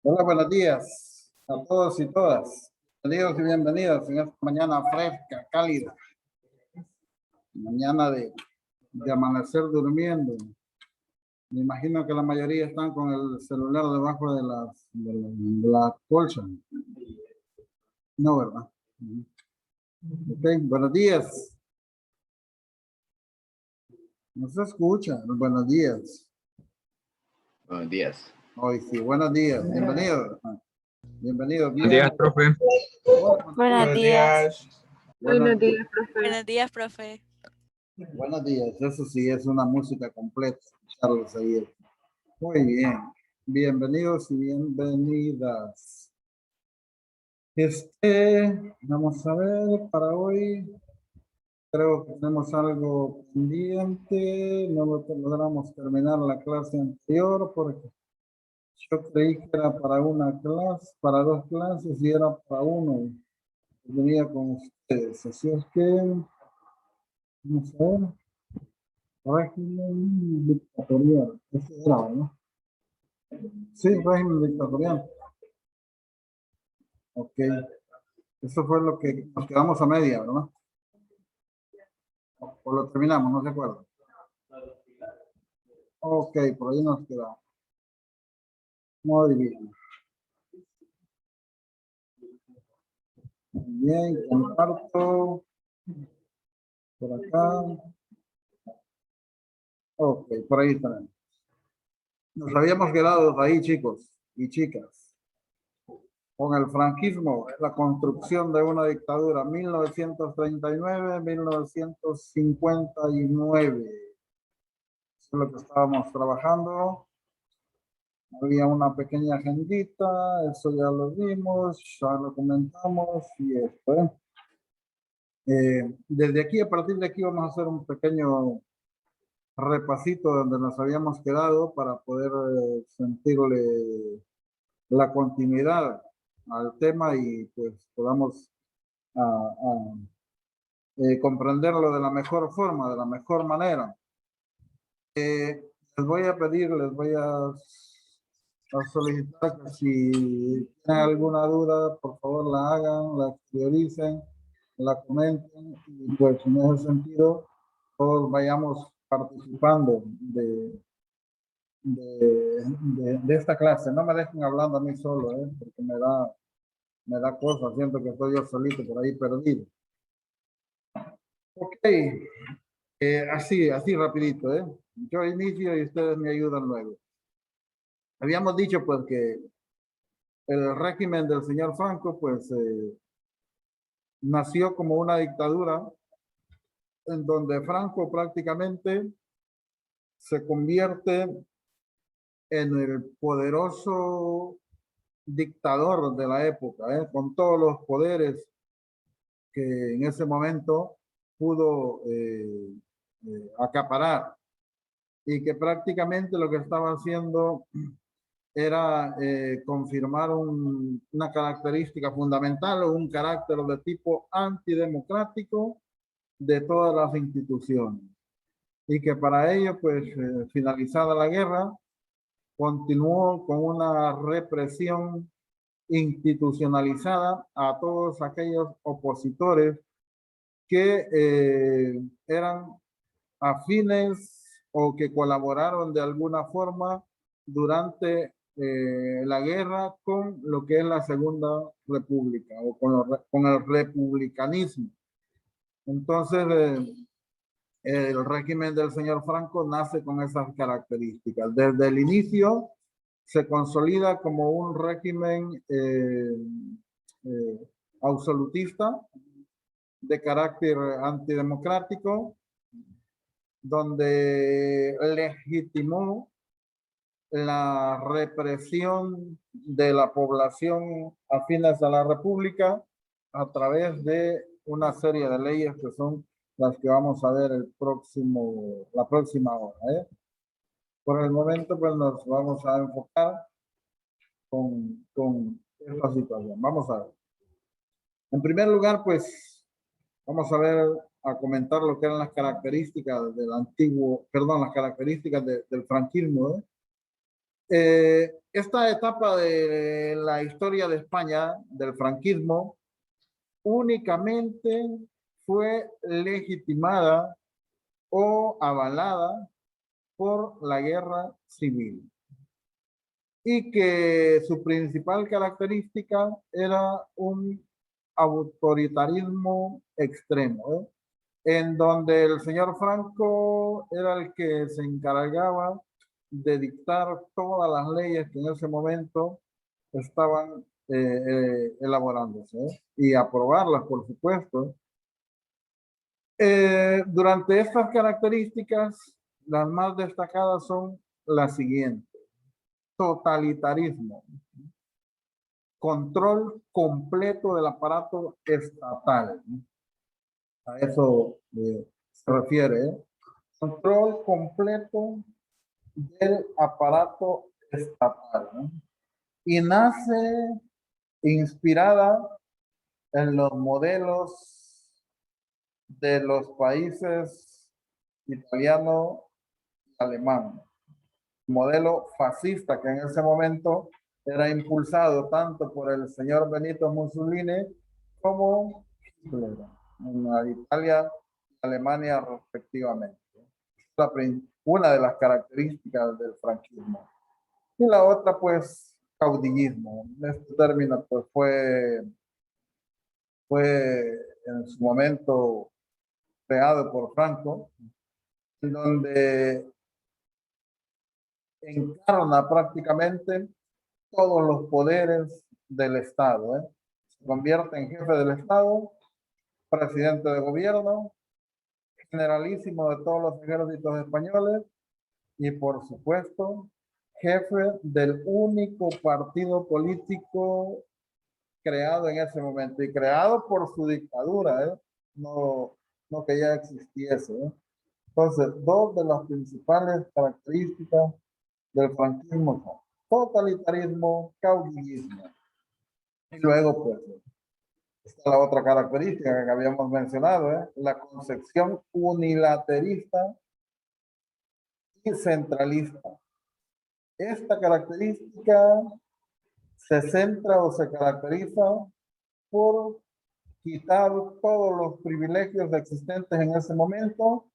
Hola, buenos días a todos y todas. Bienvenidos y bienvenidas en esta mañana fresca, cálida. Mañana de amanecer durmiendo. Me imagino que la mayoría están con el celular debajo de la colcha. No, ¿verdad? Ok, buenos días. No se escucha. Buenos días. Buenos días. Hoy sí, buenos días. Bienvenidos. Bienvenidos. Buenos días, profe. Buenos días. Buenos días. Profe. Buenos días, profe. Buenos días. Eso sí es una música completa. Escucharlos ahí. Muy bien. Bienvenidos y bienvenidas. Vamos a ver para hoy. Creo que tenemos algo pendiente. No lo logramos terminar la clase anterior porque yo creí que era para una clase, para dos clases y era para uno. Venía con ustedes. Así es que vamos a ver. Régimen dictatorial. Ese era, ¿no? Sí, régimen dictatorial. Ok. Eso fue lo que nos quedamos a media, ¿verdad? O lo terminamos, no se acuerda. Ok, por ahí nos quedamos. Muy bien. Muy bien, comparto. Por acá. Ok, por ahí también. Nos habíamos quedado ahí, chicos y chicas. Con el franquismo, la construcción de una dictadura, 1939-1959. Eso es lo que estábamos trabajando. Había una pequeña agendita, eso ya lo vimos, ya lo comentamos y esto. Desde aquí, a partir de aquí, vamos a hacer un pequeño repasito donde nos habíamos quedado para poder sentirle la continuidad al tema y pues podamos comprenderlo de la mejor forma, de la mejor manera. Les voy a pedir, les voy a solicitar que si tienen alguna duda, por favor la hagan, la exterioricen, la comenten y pues en ese sentido todos vayamos participando de esta clase. No me dejen hablando a mí solo, porque me da cosa, siento que estoy yo solito por ahí perdido. Ok, así rapidito, yo inicio y ustedes me ayudan luego. Habíamos dicho pues que el régimen del señor Franco pues nació como una dictadura en donde Franco prácticamente se convierte en el poderoso dictador de la época, con todos los poderes que en ese momento pudo acaparar y que prácticamente lo que estaba haciendo era confirmar una característica fundamental o un carácter de tipo antidemocrático de todas las instituciones. Y que para ello, pues, finalizada la guerra, continuó con una represión institucionalizada a todos aquellos opositores que eran afines o que colaboraron de alguna forma durante la guerra con lo que es la Segunda República o con el republicanismo. Entonces, el régimen del señor Franco nace con esas características. Desde el inicio se consolida como un régimen absolutista de carácter antidemocrático, donde legitimó la represión de la población afines a la República a través de una serie de leyes que son las que vamos a ver la próxima hora. Por el momento, pues nos vamos a enfocar con esta situación. Vamos a ver. En primer lugar, pues vamos a comentar lo que eran las características del antiguo, perdón, las características del franquismo. esta etapa de la historia de España, del franquismo, únicamente fue legitimada o avalada por la guerra civil y que su principal característica era un autoritarismo extremo, en donde el señor Franco era el que se encargaba de dictar todas las leyes que en ese momento estaban elaborándose, y aprobarlas, por supuesto. Durante estas características, las más destacadas son las siguientes: totalitarismo, control completo del aparato estatal. A eso se refiere, ¿eh? Control completo del aparato estatal, ¿no? Y nace inspirada en los modelos de los países italiano y alemán. Modelo fascista que en ese momento era impulsado tanto por el señor Benito Mussolini como Hitler en Italia y Alemania respectivamente. Una de las características del franquismo. Y la otra, pues, caudillismo. Este término pues fue en su momento creado por Franco, en donde encarna prácticamente todos los poderes del Estado, ¿eh? Se convierte en jefe del Estado, presidente de gobierno, generalísimo de todos los ejércitos españoles y, por supuesto, jefe del único partido político creado en ese momento y creado por su dictadura, ¿eh? No, no que ya existiese, ¿eh? Entonces, dos de las principales características del franquismo son totalitarismo, caudillismo. Y luego, pues, está la otra característica que habíamos mencionado, ¿eh? La concepción unilaterista y centralista. Esta característica se centra o se caracteriza por quitar todos los privilegios existentes en ese momento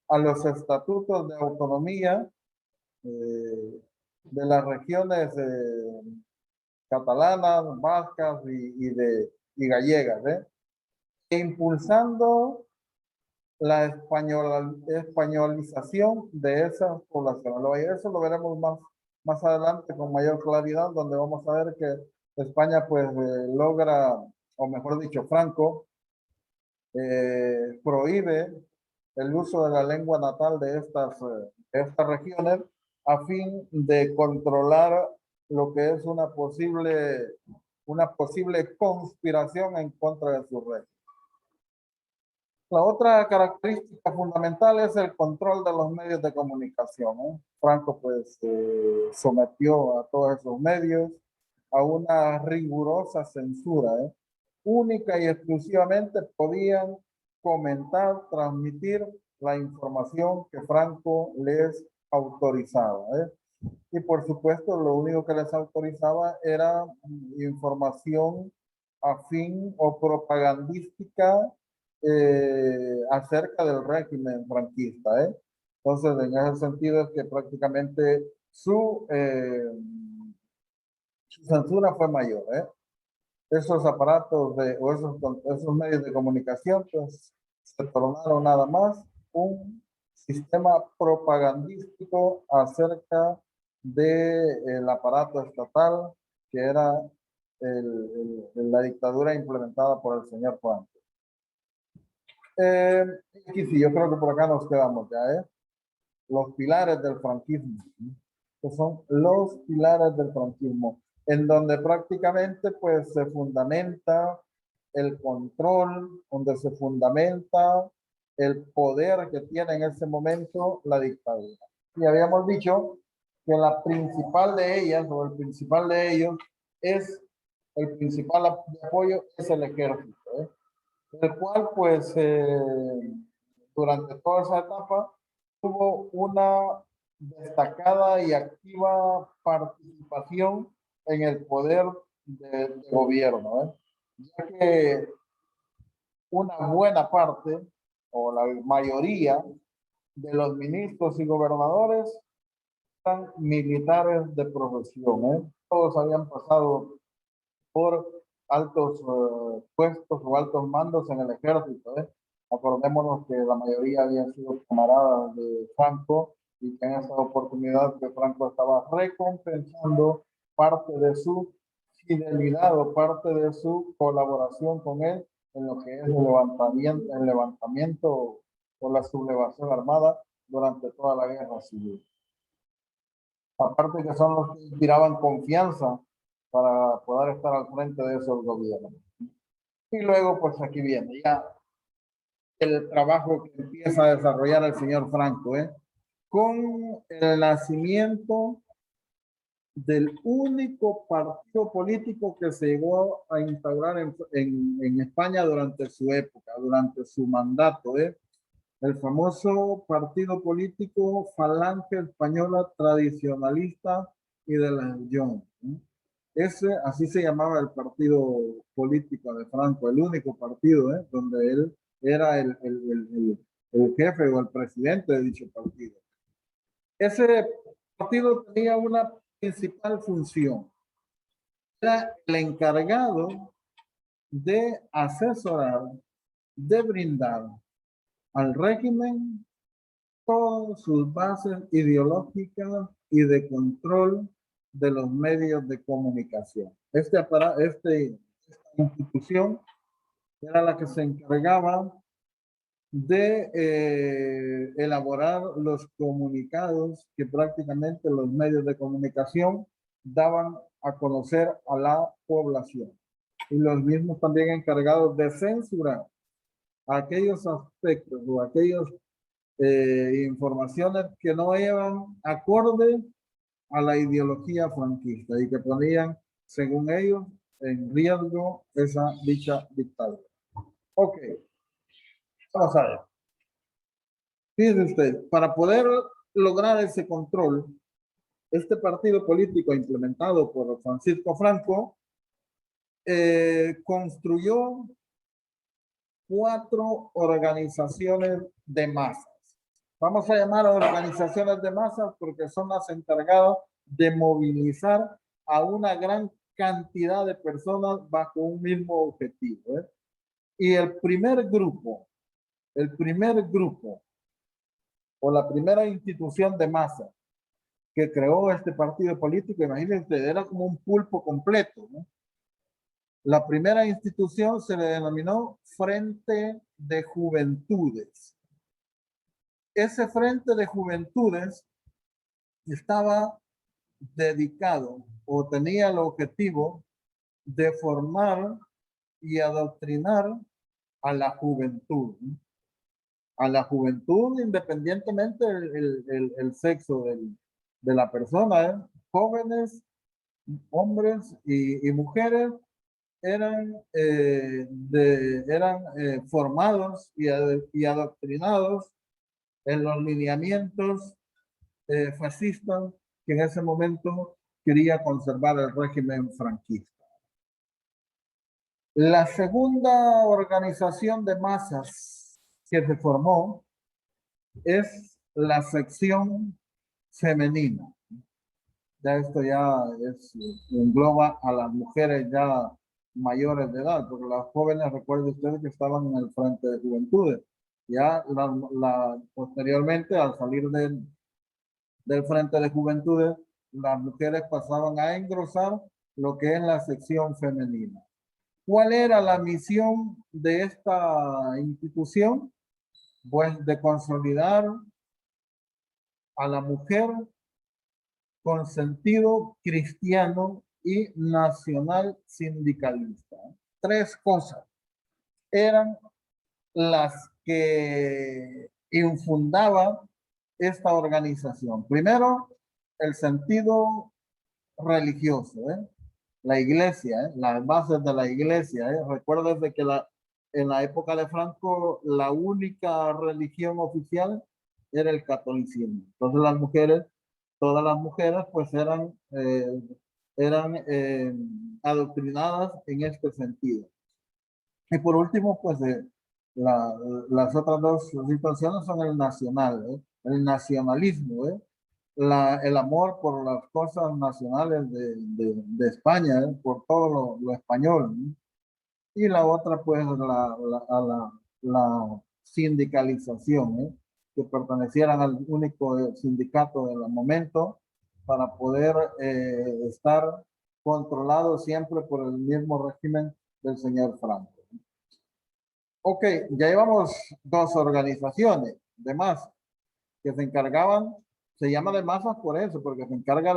a los estatutos de autonomía de las regiones catalanas, vascas y gallegas, e impulsando la españolización de esas poblaciones. Eso lo veremos más adelante con mayor claridad, donde vamos a ver que España pues logra, o mejor dicho, Franco prohíbe el uso de la lengua natal de estas regiones a fin de controlar lo que es una posible conspiración en contra de su régimen. La otra característica fundamental es el control de los medios de comunicación, ¿eh? Franco pues sometió a todos esos medios a una rigurosa censura, ¿eh? Única y exclusivamente podían comentar, transmitir la información que Franco les autorizaba, ¿eh? Y por supuesto lo único que les autorizaba era información afín o propagandística acerca del régimen franquista, ¿eh? Entonces, en ese sentido es que prácticamente su censura fue mayor, ¿eh? Esos aparatos o esos medios de comunicación pues se tornaron nada más un sistema propagandístico acerca del aparato estatal que era la dictadura implementada por el señor Franco. Y sí, yo creo que por acá nos quedamos ya, ¿eh? Los pilares del franquismo, ¿sí? Que son los pilares del franquismo, en donde prácticamente pues se fundamenta el control, donde se fundamenta el poder que tiene en ese momento la dictadura. Y habíamos dicho que la principal de ellas, o el principal de ellos, el principal apoyo es el ejército, ¿eh? El cual pues durante toda esa etapa tuvo una destacada y activa participación en el poder de gobierno, ya que una buena parte o la mayoría de los ministros y gobernadores eran militares de profesión. Todos habían pasado por altos puestos o altos mandos en el ejército. Acordémonos que la mayoría habían sido camaradas de Franco y que en esta oportunidad que Franco estaba recompensando parte de su fidelidad o parte de su colaboración con él en lo que es el levantamiento o la sublevación armada durante toda la guerra civil. Aparte que son los que inspiraban confianza para poder estar al frente de esos gobiernos. Y luego, pues aquí viene ya el trabajo que empieza a desarrollar el señor Franco, con el nacimiento del único partido político que se llegó a instaurar en España durante su época, durante su mandato, el famoso partido político Falange Española Tradicionalista y de la Unión. Así se llamaba el partido político de Franco, el único partido donde él era el jefe o el presidente de dicho partido. Ese partido tenía una principal función. Era el encargado de asesorar, de brindar al régimen todas sus bases ideológicas y de control de los medios de comunicación. Esta institución era la que se encargaba de elaborar los comunicados que prácticamente los medios de comunicación daban a conocer a la población. Y los mismos también encargados de censurar aquellos aspectos o aquellas informaciones que no iban acorde a la ideología franquista y que ponían, según ellos, en riesgo dicha dictadura. Ok, vamos a ver. Fíjense usted, para poder lograr ese control, este partido político implementado por Francisco Franco construyó 4 organizaciones de masas. Vamos a llamar a organizaciones de masas porque son las encargadas de movilizar a una gran cantidad de personas bajo un mismo objetivo. Y el primer grupo o la primera institución de masa que creó este partido político, imagínense, era como un pulpo completo, ¿no? La primera institución se le denominó Frente de Juventudes. Ese Frente de Juventudes estaba dedicado o tenía el objetivo de formar y adoctrinar a la juventud. A la juventud independientemente el sexo de la persona. Jóvenes, hombres y mujeres eran formados y adoctrinados en los lineamientos fascistas que en ese momento quería conservar el régimen franquista. La segunda organización de masas que se formó es la sección femenina. Ya esto ya engloba a las mujeres ya mayores de edad, porque las jóvenes, recuerden ustedes que estaban en el Frente de Juventudes. Ya posteriormente, al salir del Frente de Juventudes, las mujeres pasaban a engrosar lo que es la sección femenina. ¿Cuál era la misión de esta institución? Pues de consolidar a la mujer con sentido cristiano y nacional sindicalista. 3 cosas eran las que infundaba esta organización. Primero, el sentido religioso, la iglesia, las bases de la iglesia. Recuerden que en la época de Franco la única religión oficial era el catolicismo. Entonces las mujeres todas las mujeres pues eran adoctrinadas en este sentido. Y por último, pues las otras dos situaciones son el nacional, el nacionalismo, el amor por las cosas nacionales de España, por todo lo español, ¿no? Y la otra, pues, la sindicalización, que pertenecieran al único sindicato del momento para poder estar controlados siempre por el mismo régimen del señor Franco. Ok, ya llevamos dos organizaciones de masas que se encargaban, se llama de masas por eso, porque se encarga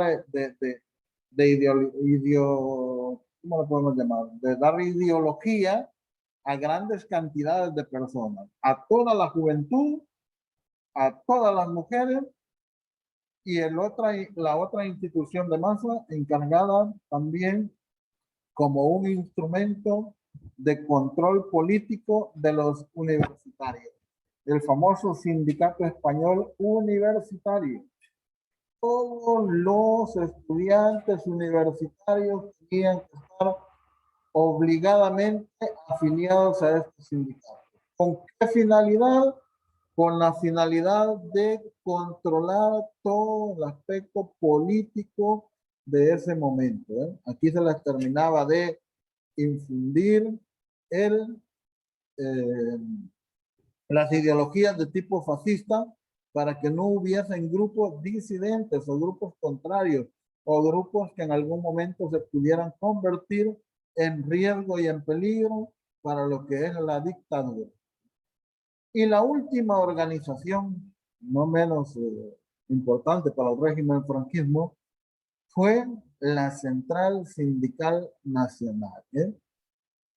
¿cómo lo podemos llamar? De dar ideología a grandes cantidades de personas, a toda la juventud, a todas las mujeres, y la otra institución de masa encargada también como un instrumento de control político de los universitarios. El famoso Sindicato Español Universitario. Todos los estudiantes universitarios tenían que estar obligadamente afiliados a este sindicato. ¿Con qué finalidad? Con la finalidad de controlar todo el aspecto político de ese momento. Aquí se les terminaba de infundir las ideologías de tipo fascista para que no hubiesen grupos disidentes o grupos contrarios o grupos que en algún momento se pudieran convertir en riesgo y en peligro para lo que es la dictadura. Y la última organización, no menos importante para el régimen franquismo, fue la Central Sindical Nacional.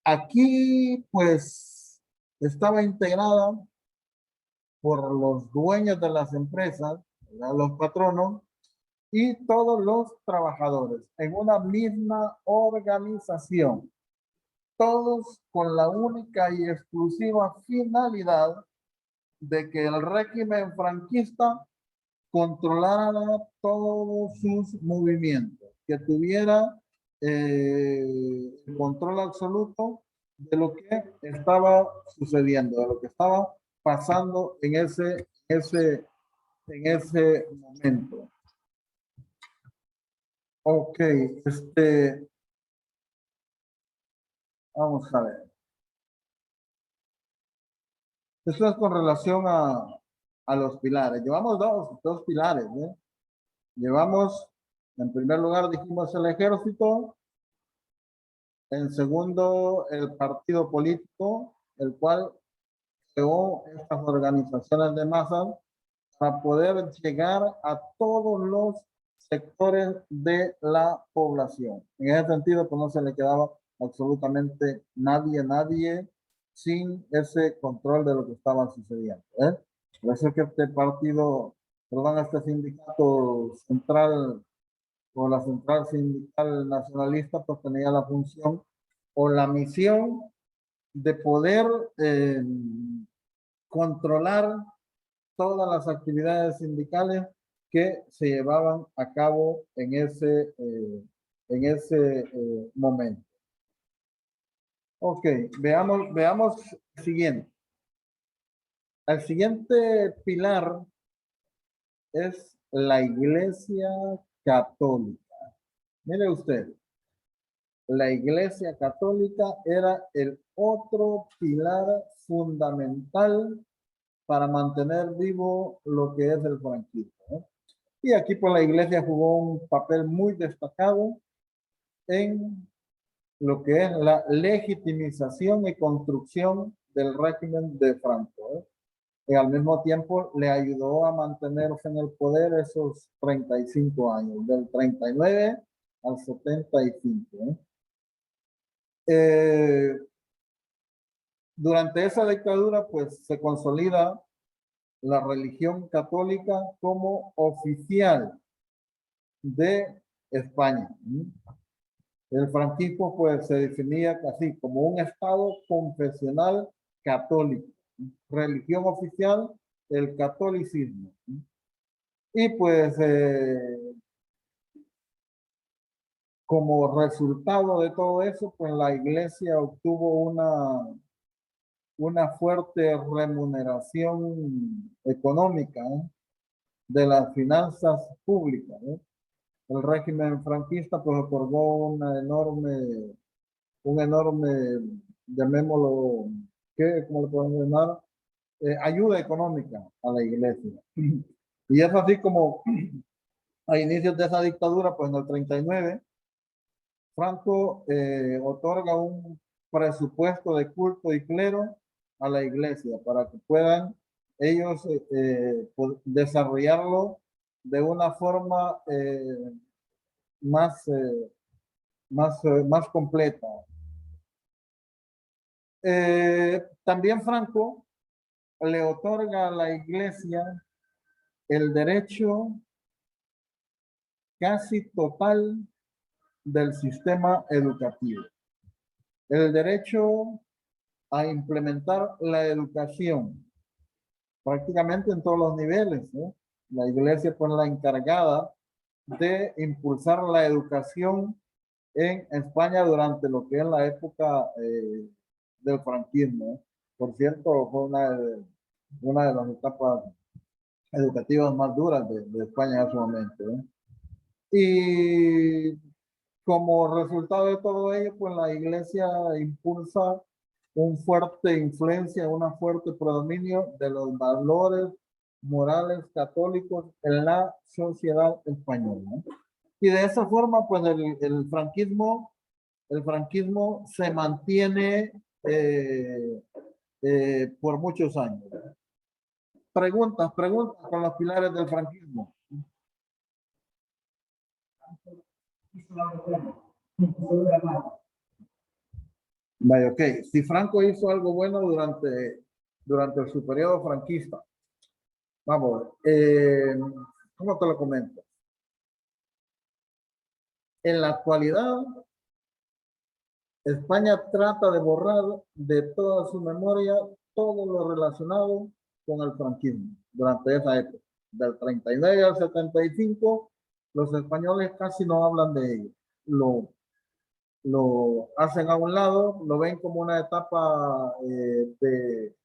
Aquí, pues, estaba integrada por los dueños de las empresas, los patronos, y todos los trabajadores en una misma organización, todos con la única y exclusiva finalidad de que el régimen franquista controlara todos sus movimientos, que tuviera control absoluto de lo que estaba sucediendo, de lo que estaba pasando en ese momento. Ok, vamos a ver. Esto es con relación a los pilares. Llevamos dos pilares, ¿eh? Llevamos, en primer lugar, dijimos el ejército. En segundo, el partido político, el cual creó estas organizaciones de masas para poder llegar a todos los sectores de la población. En ese sentido, pues no se le quedaba absolutamente nadie sin ese control de lo que estaba sucediendo. Por eso es que este partido, perdón, este sindicato central o la Central Sindical Nacionalista, pues tenía la función o la misión de poder controlar todas las actividades sindicales que se llevaban a cabo en ese momento. Ok, veamos el siguiente. El siguiente pilar es la Iglesia Católica. Mire usted, la Iglesia Católica era el otro pilar fundamental para mantener vivo lo que es el franquismo, ¿eh? Y aquí pues la Iglesia jugó un papel muy destacado en lo que es la legitimización y construcción del régimen de Franco, ¿eh? Y al mismo tiempo le ayudó a mantenerse en el poder esos 35 años, del 39 al 75. Durante esa dictadura, pues se consolida la religión católica como oficial de España. El franquismo, pues, se definía así, como un estado confesional católico. Religión oficial, el catolicismo. Y pues como resultado de todo eso, pues la iglesia obtuvo una fuerte remuneración económica, de las finanzas públicas, ¿eh? El régimen franquista pues otorgó un enorme, llamémoslo, ¿qué? ¿Cómo le podemos llamar? Ayuda económica a la iglesia. Y es así como a inicios de esa dictadura, pues en el 39, Franco otorga un presupuesto de culto y clero a la iglesia para que puedan ellos desarrollarlo de una forma más, más completa. También Franco le otorga a la iglesia el derecho casi total del sistema educativo. El derecho a implementar la educación prácticamente en todos los niveles, ¿eh? La iglesia fue la encargada de impulsar la educación en España durante lo que es la época del franquismo, ¿eh? Por cierto, fue una de las etapas educativas más duras de España en ese momento, ¿eh? Y como resultado de todo ello, pues la iglesia impulsa un fuerte influencia, un fuerte predominio de los valores morales católicos en la sociedad española, ¿no? Y de esa forma, pues el franquismo se mantiene por muchos años. Preguntas con los pilares del franquismo. Vaya, ok. Si Franco hizo algo bueno durante su periodo franquista, vamos, ¿cómo te lo comento? En la actualidad, España trata de borrar de toda su memoria todo lo relacionado con el franquismo durante esa época. Del 39 al 75, los españoles casi no hablan de ello. Lo hacen a un lado, lo ven como una etapa de,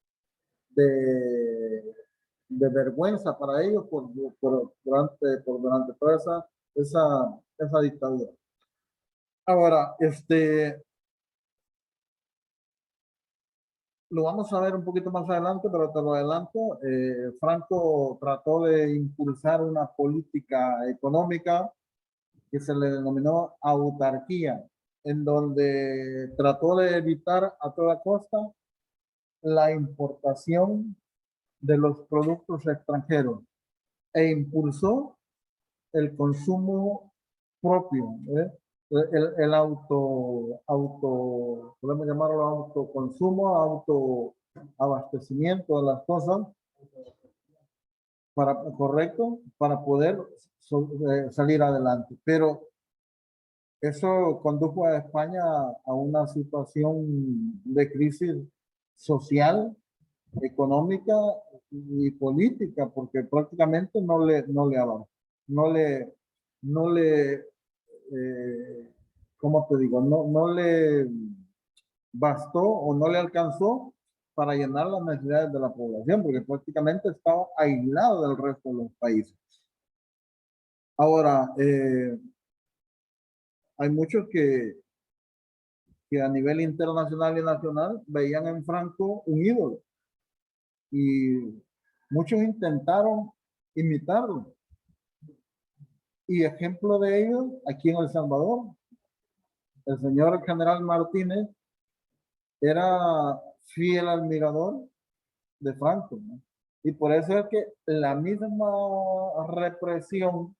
de vergüenza para ellos durante toda esa dictadura. Ahora, lo vamos a ver un poquito más adelante, pero te lo adelanto. Franco trató de impulsar una política económica que se le denominó autarquía, en donde trató de evitar a toda costa la importación de los productos extranjeros e impulsó el consumo propio, ¿eh? El podemos llamarlo autoconsumo, autoabastecimiento de las cosas, correcto, para poder salir adelante. Pero eso condujo a España a una situación de crisis social, económica y política, porque prácticamente no le avanzó, no le ¿cómo te digo? No le bastó o no le alcanzó para llenar las necesidades de la población, porque prácticamente estaba aislado del resto de los países. Ahora, hay muchos que a nivel internacional y nacional veían en Franco un ídolo y muchos intentaron imitarlo. Y ejemplo de ello, aquí en El Salvador, el señor general Martínez era fiel admirador de Franco, ¿no? Y por eso es que la misma represión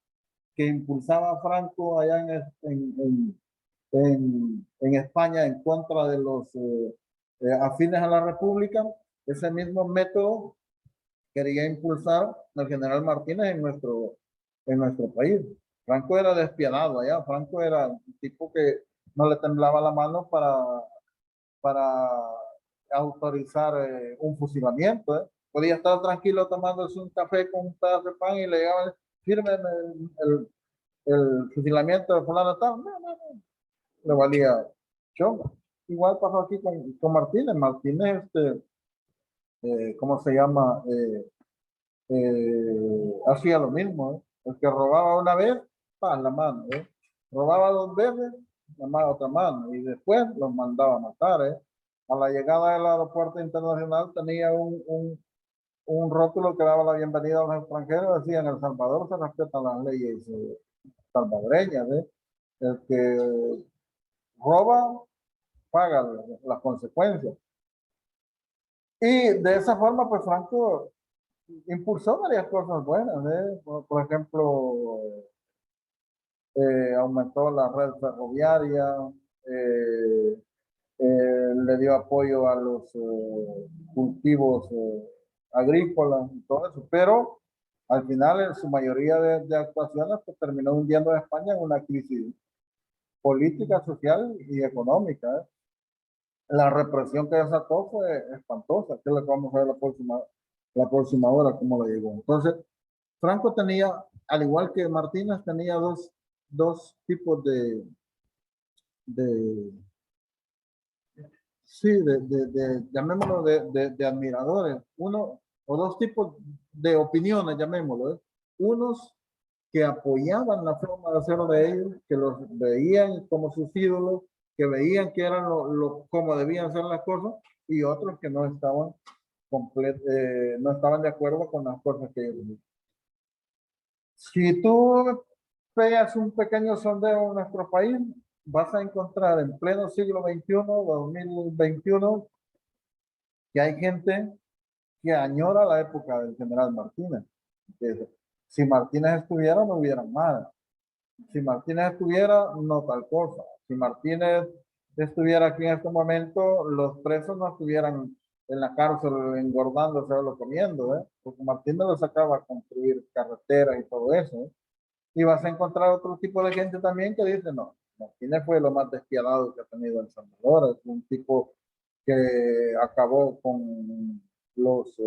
que impulsaba Franco allá en España en contra de los afines a la República, ese mismo método quería impulsar al general Martínez en nuestro país. Franco era despiadado allá, Franco era un tipo que no le temblaba la mano para autorizar un fusilamiento, ¿eh? Podía estar tranquilo tomándose un café con un pedazo de pan y le llegaban, firme el fusilamiento de fulano tal, no, le valía chongo. Igual pasó aquí con Martínez. Martínez, ¿cómo se llama? Hacía lo mismo, ¿eh? El que robaba una vez, pa, la mano, ¿eh? Robaba dos veces, la otra mano, y después los mandaba a matar, ¿eh? A la llegada del aeropuerto internacional tenía un rótulo que daba la bienvenida a los extranjeros, decía: en El Salvador se respetan las leyes salvadoreñas, ¿eh? El que roba paga las consecuencias. Y de esa forma, pues Franco impulsó varias cosas buenas, ¿eh? Por ejemplo, aumentó la red ferroviaria, le dio apoyo a los cultivos agrícolas y todo eso, pero al final en su mayoría de actuaciones pues, terminó hundiendo a España en una crisis política, social y económica, ¿eh? La represión que desató fue espantosa, que es lo que vamos a ver la próxima hora, cómo le llegó. Entonces, Franco tenía, al igual que Martínez, tenía dos tipos de sí, llamémoslo de admiradores. Uno o dos tipos de opiniones, llamémoslo, ¿eh? Unos que apoyaban la forma de hacerlo de ellos, que los veían como sus ídolos, que veían que eran como debían ser las cosas, y otros que no estaban no estaban de acuerdo con las cosas que ellos hacían. Si tú pegas un pequeño sondeo en nuestro país, vas a encontrar en pleno siglo XXI, 2021, que hay gente que añora la época del general Martínez. Si Martínez estuviera, no hubiera nada. Si Martínez estuviera, no tal cosa. Si Martínez estuviera aquí en este momento, los presos no estuvieran en la cárcel engordándose o comiendo, ¿eh? Porque Martínez los sacaba a construir carreteras y todo eso, ¿eh? Y vas a encontrar otro tipo de gente también que dice: no, Martínez fue lo más despiadado que ha tenido El Salvador. Es un tipo que acabó con los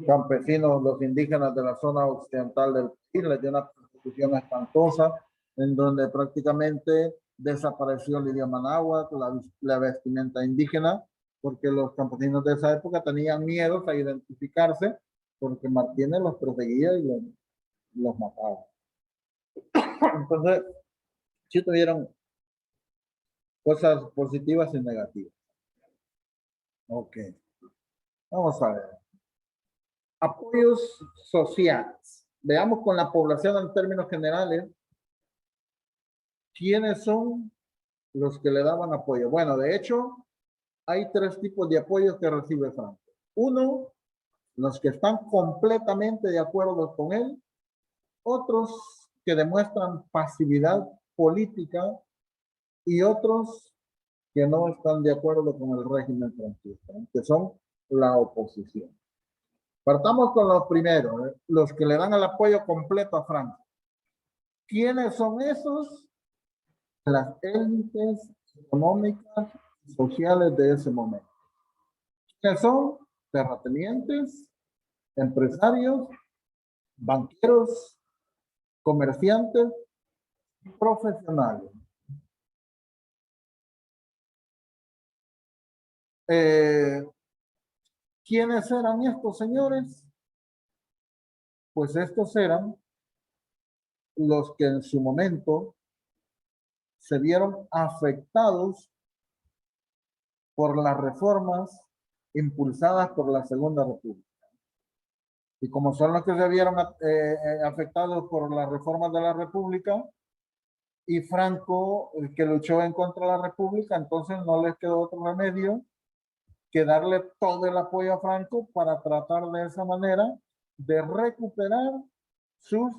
campesinos, los indígenas de la zona occidental del país, les dio una persecución espantosa, en donde prácticamente desapareció el idioma náhuatl, la vestimenta indígena, porque los campesinos de esa época tenían miedo a identificarse, porque Martínez los perseguía y los mataba. Entonces, sí tuvieron cosas positivas y negativas. Ok, vamos a ver. Apoyos sociales. Veamos con la población en términos generales, ¿quiénes son los que le daban apoyo? Bueno, de hecho, hay tres tipos de apoyos que recibe Franco. Uno, los que están completamente de acuerdo con él. Otros que demuestran pasividad política. Y otros que no están de acuerdo con el régimen franquista, que son la oposición. Partamos con los primeros, los que le dan el apoyo completo a Franco. ¿Quiénes son esos? Las élites económicas y sociales de ese momento. ¿Quiénes son? Terratenientes, empresarios, banqueros, comerciantes y profesionales. ¿Quiénes eran estos señores? Pues estos eran los que en su momento se vieron afectados por las reformas impulsadas por la Segunda República. Y como son los que se vieron afectados por las reformas de la República, y Franco, el que luchó en contra de la República, entonces no les quedó otro remedio que darle todo el apoyo a Franco para tratar de esa manera de recuperar sus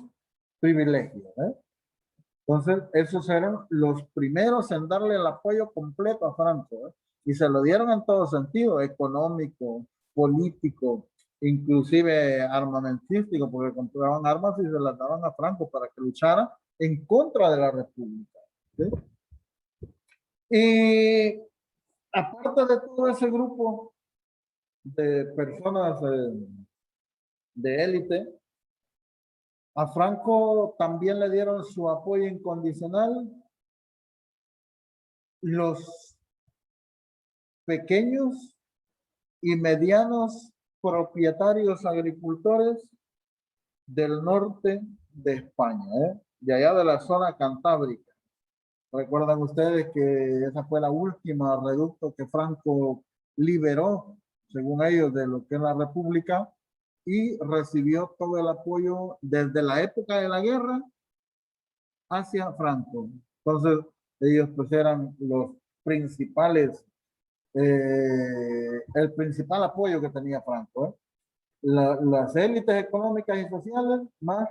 privilegios, ¿eh? Entonces, esos eran los primeros en darle el apoyo completo a Franco, ¿eh? Y se lo dieron en todo sentido, económico, político, inclusive armamentístico, porque compraban armas y se las daban a Franco para que luchara en contra de la República, ¿sí? Y aparte de todo ese grupo de personas de élite, A Franco también le dieron su apoyo incondicional los pequeños y medianos propietarios agricultores del norte de España, de allá de la zona cantábrica. Recuerdan ustedes que esa fue la última reducto que Franco liberó, según ellos, de lo que es la República, y recibió todo el apoyo desde la época de la guerra hacia Franco. Entonces, ellos pues eran los principales, el principal apoyo que tenía Franco. Las élites económicas y sociales, más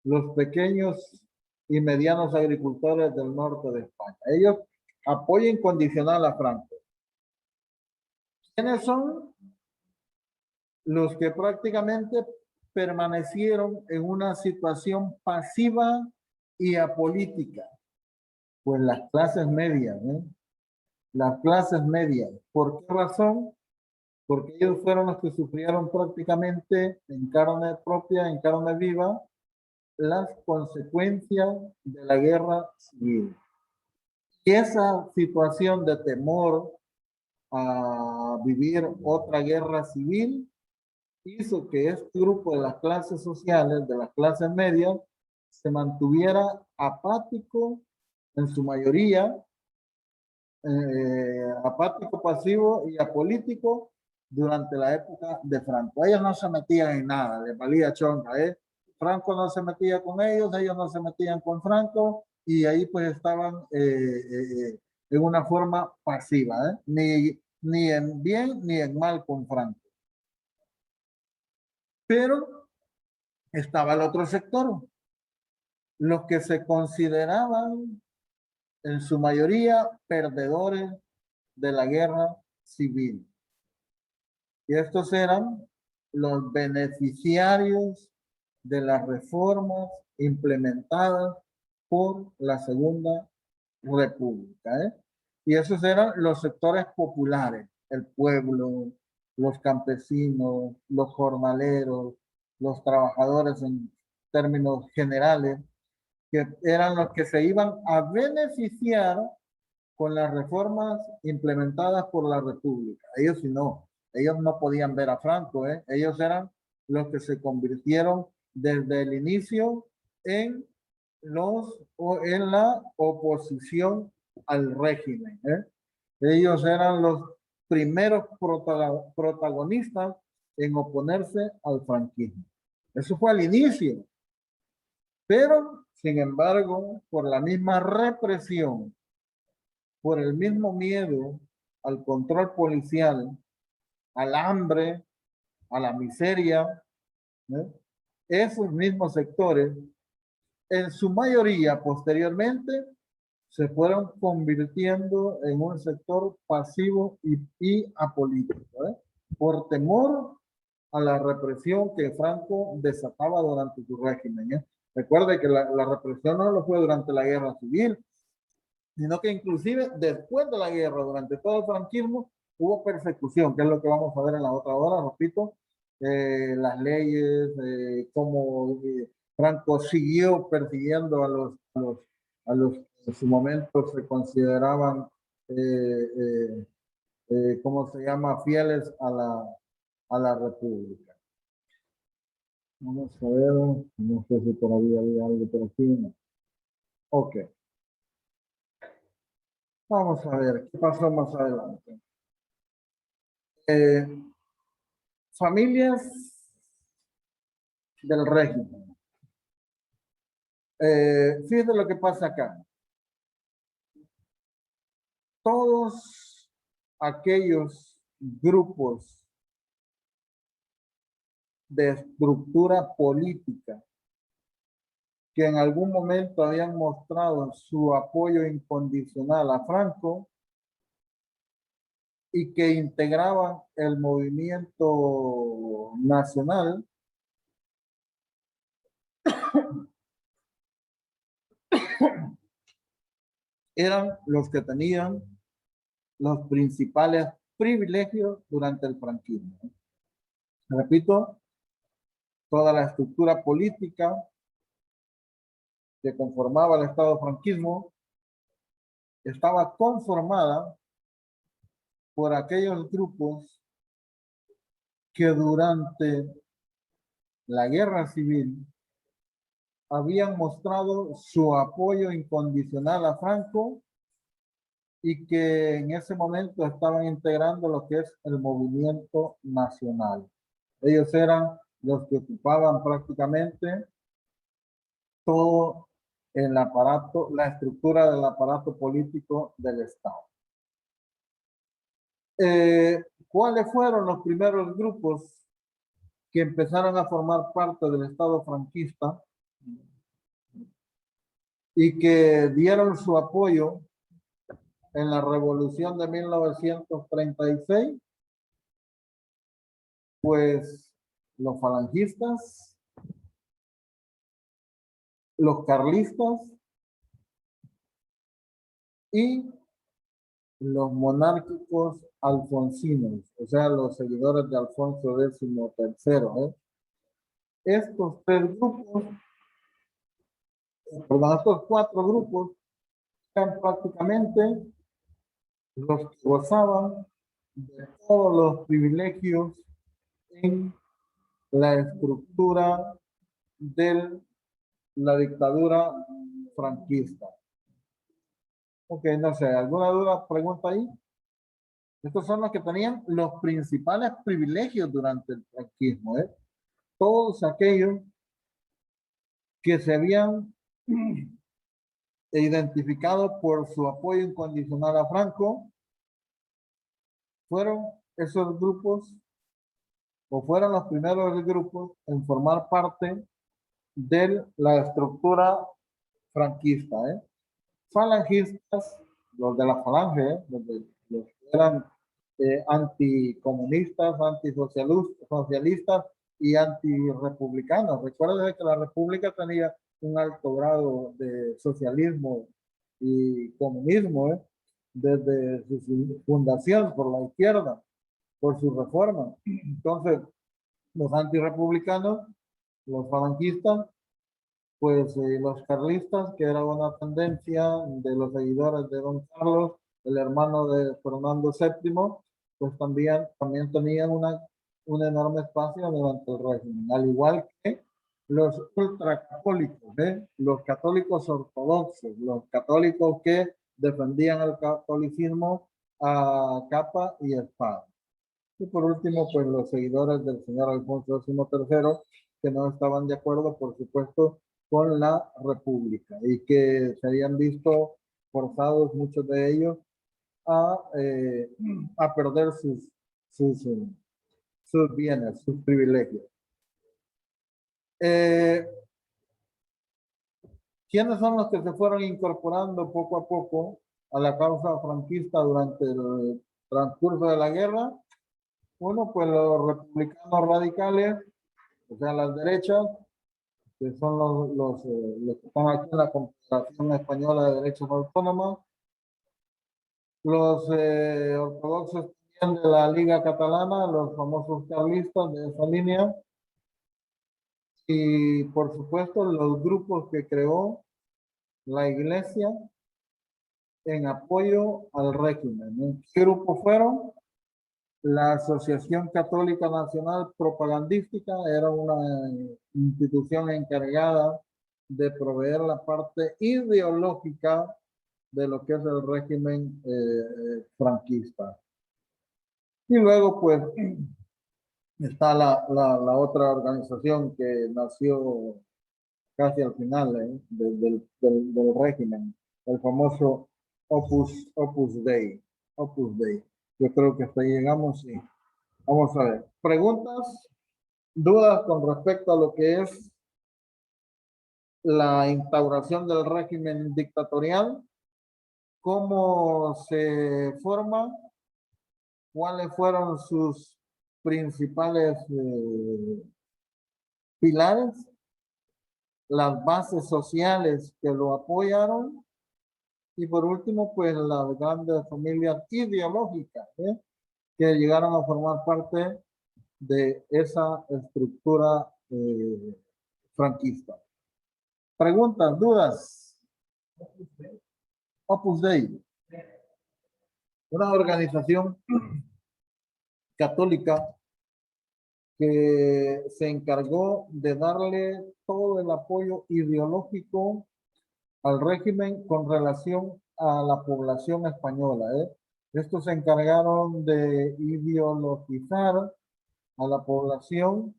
los pequeños y medianos agricultores del norte de España. Ellos apoyo incondicional a Franco. ¿Quiénes son? Los que prácticamente permanecieron en una situación pasiva y apolítica. Pues las clases medias, las clases medias. ¿Por qué razón? Porque ellos fueron los que sufrieron prácticamente en carne propia, en carne viva, las consecuencias de la guerra civil. Y esa situación de temor a vivir otra guerra civil hizo que este grupo de las clases sociales, de las clases medias, se mantuviera apático en su mayoría, apático, pasivo y apolítico durante la época de Franco. Ellos no se metían en nada, les valía chonga, Franco no se metía con ellos no se metían con Franco, y ahí pues estaban en una forma pasiva, ni en bien ni en mal con Franco. Pero estaba el otro sector, los que se consideraban en su mayoría perdedores de la guerra civil. Y estos eran los beneficiarios de las reformas implementadas por la Segunda República. Y esos eran los sectores populares, el pueblo, los campesinos, los jornaleros, los trabajadores en términos generales, que eran los que se iban a beneficiar con las reformas implementadas por la República. Ellos ellos no podían ver a Franco, ellos eran los que se convirtieron desde el inicio en la oposición al régimen. Ellos eran los primeros protagonistas en oponerse al franquismo. Eso fue al inicio. Pero, sin embargo, por la misma represión, por el mismo miedo al control policial, al hambre, a la miseria, esos mismos sectores, en su mayoría posteriormente, se fueron convirtiendo en un sector pasivo y apolítico, por temor a la represión que Franco desataba durante su régimen. Recuerde que la represión no lo fue durante la guerra civil, sino que inclusive después de la guerra, durante todo el franquismo, hubo persecución, que es lo que vamos a ver en la otra hora, repito, las leyes, cómo Franco siguió persiguiendo a los que en su momento se consideraban, ¿cómo se llama?, fieles a la República. Vamos a ver, no sé si todavía había algo por aquí. No. Ok. Vamos a ver qué pasó más adelante. Familias del régimen. Fíjate lo que pasa acá. Todos aquellos grupos de estructura política que en algún momento habían mostrado su apoyo incondicional a Franco y que integraban el movimiento nacional, eran los que tenían los principales privilegios durante el franquismo. Repito, toda la estructura política que conformaba el Estado franquismo estaba conformada por aquellos grupos que durante la guerra civil habían mostrado su apoyo incondicional a Franco y que en ese momento estaban integrando lo que es el movimiento nacional. Ellos eran los que ocupaban prácticamente todo el aparato, la estructura del aparato político del Estado. ¿Cuáles fueron los primeros grupos que empezaron a formar parte del Estado franquista y que dieron su apoyo en la revolución de 1936? Pues los falangistas, los carlistas y los monárquicos alfonsinos, o sea, los seguidores de Alfonso XIII. Estos tres grupos, perdón, estos cuatro grupos eran prácticamente los que gozaban de todos los privilegios en la estructura de la dictadura franquista. Ok, no sé, ¿alguna duda, pregunta ahí? Estos son los que tenían los principales privilegios durante el franquismo, ¿eh? Todos aquellos que se habían identificado por su apoyo incondicional a Franco, fueron esos grupos o fueron los primeros grupos en formar parte de la estructura franquista, ¿eh? Falangistas, los de la falange, los que eran anticomunistas, antisocialistas y antirepublicanos. Recuerden que la república tenía un alto grado de socialismo y comunismo, desde su fundación por la izquierda, por su reforma. Entonces, los antirepublicanos, los falangistas, pues los carlistas, que era una tendencia de los seguidores de Don Carlos, el hermano de Fernando VII, pues también tenían un enorme espacio durante el régimen, al igual que los ultracatólicos, los católicos ortodoxos, los católicos que defendían el catolicismo a capa y espada. Y por último, pues los seguidores del señor Alfonso XIII, que no estaban de acuerdo, por supuesto, con la República y que se habían visto forzados, muchos de ellos, a perder sus bienes, sus privilegios. ¿Quiénes son los que se fueron incorporando poco a poco a la causa franquista durante el transcurso de la guerra? Uno, pues los republicanos radicales, o sea, las derechas, que son los que están aquí en la Confederación Española de Derechos Autónomos, los ortodoxos también de la Liga Catalana, los famosos carlistas de esa línea, y por supuesto los grupos que creó la Iglesia en apoyo al régimen. ¿Qué grupos fueron? La Asociación Católica Nacional Propagandística era una institución encargada de proveer la parte ideológica de lo que es el régimen franquista. Y luego, pues, está la otra organización que nació casi al final del régimen, el famoso Opus Dei. Opus Dei. Yo creo que hasta ahí llegamos y vamos a ver. Preguntas, dudas con respecto a lo que es la instauración del régimen dictatorial, cómo se forma, cuáles fueron sus principales pilares, las bases sociales que lo apoyaron y por último, pues las grandes familias ideológicas que llegaron a formar parte de esa estructura franquista. Preguntas, dudas. Opus Dei. Una organización católica que se encargó de darle todo el apoyo ideológico al régimen con relación a la población española. Estos se encargaron de ideologizar a la población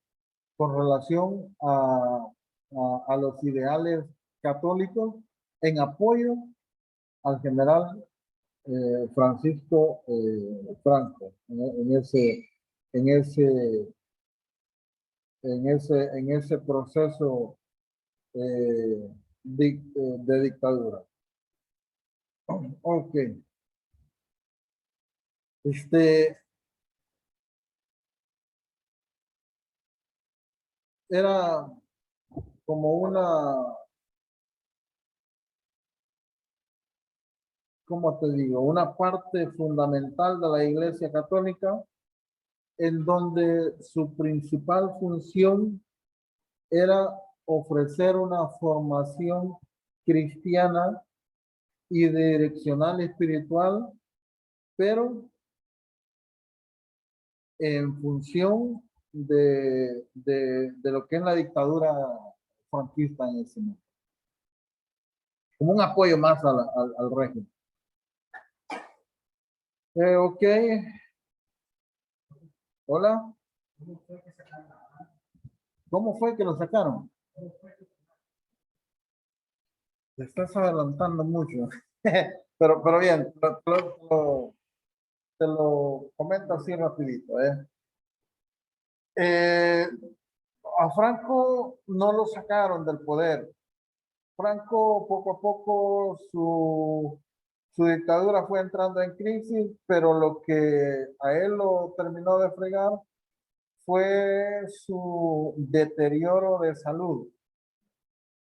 con relación a los ideales católicos en apoyo al general Francisco Franco en ese proceso de dictadura. Ok. Era como ¿cómo te digo? Una parte fundamental de la Iglesia Católica en donde su principal función era ofrecer una formación cristiana y direccional espiritual, pero en función de lo que es la dictadura franquista en ese momento. Como un apoyo más al régimen. Ok. Hola. ¿Cómo fue que lo sacaron? Te estás adelantando mucho. pero bien, te lo comento así rapidito. A Franco no lo sacaron del poder. Franco poco a poco su dictadura fue entrando en crisis, pero lo que a él lo terminó de fregar fue su deterioro de salud.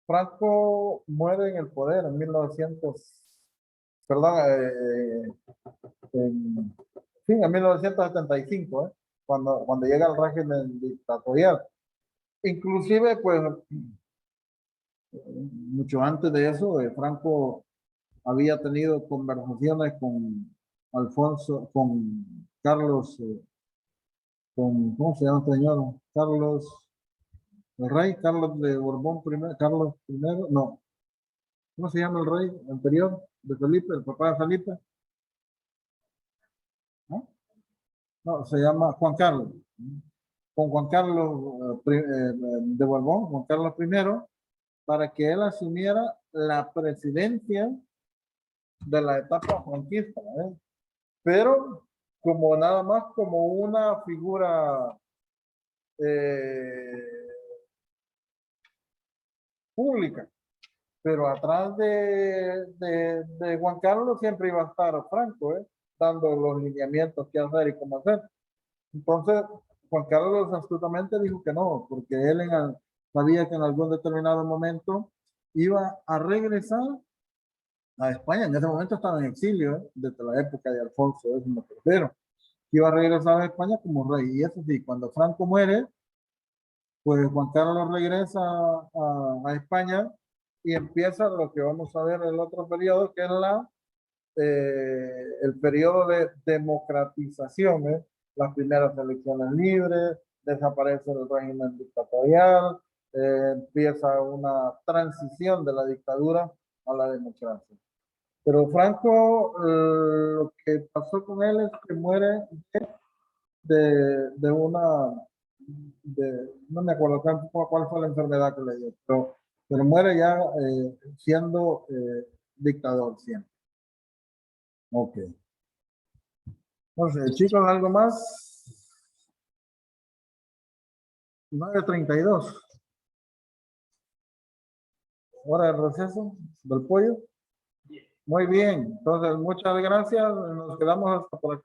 Franco muere en el poder en 1975, cuando llega el régimen dictatorial. Inclusive, pues, mucho antes de eso, Franco había tenido conversaciones con Carlos, ¿cómo se llama este señor? El rey Carlos de Borbón primero, Carlos I, no. ¿Cómo se llama el rey anterior de Felipe, el papá de Felipe? ¿No? No, se llama Juan Carlos. Con Juan Carlos de Borbón, Juan Carlos I, para que él asumiera la presidencia de la etapa franquista, pero como nada más como una figura pública, pero atrás de Juan Carlos siempre iba a estar Franco, dando los lineamientos que hacer y cómo hacer. Entonces, Juan Carlos absolutamente dijo que no, porque él sabía que en algún determinado momento iba a regresar a España. En ese momento estaba en exilio, desde la época de Alfonso X, iba a regresar a España como rey. Y eso sí, cuando Franco muere, pues Juan Carlos regresa a España y empieza lo que vamos a ver en el otro periodo, que es el periodo de democratización, las primeras elecciones libres, desaparece el régimen dictatorial, empieza una transición de la dictadura a la democracia. Pero Franco, lo que pasó con él es que muere de una, no me acuerdo cuál fue la enfermedad que le dio, pero muere ya siendo dictador siempre. Ok. Entonces, chicos, ¿algo más? 9:32. Hora de receso del pollo. Muy bien. Entonces, muchas gracias. Nos quedamos hasta por aquí.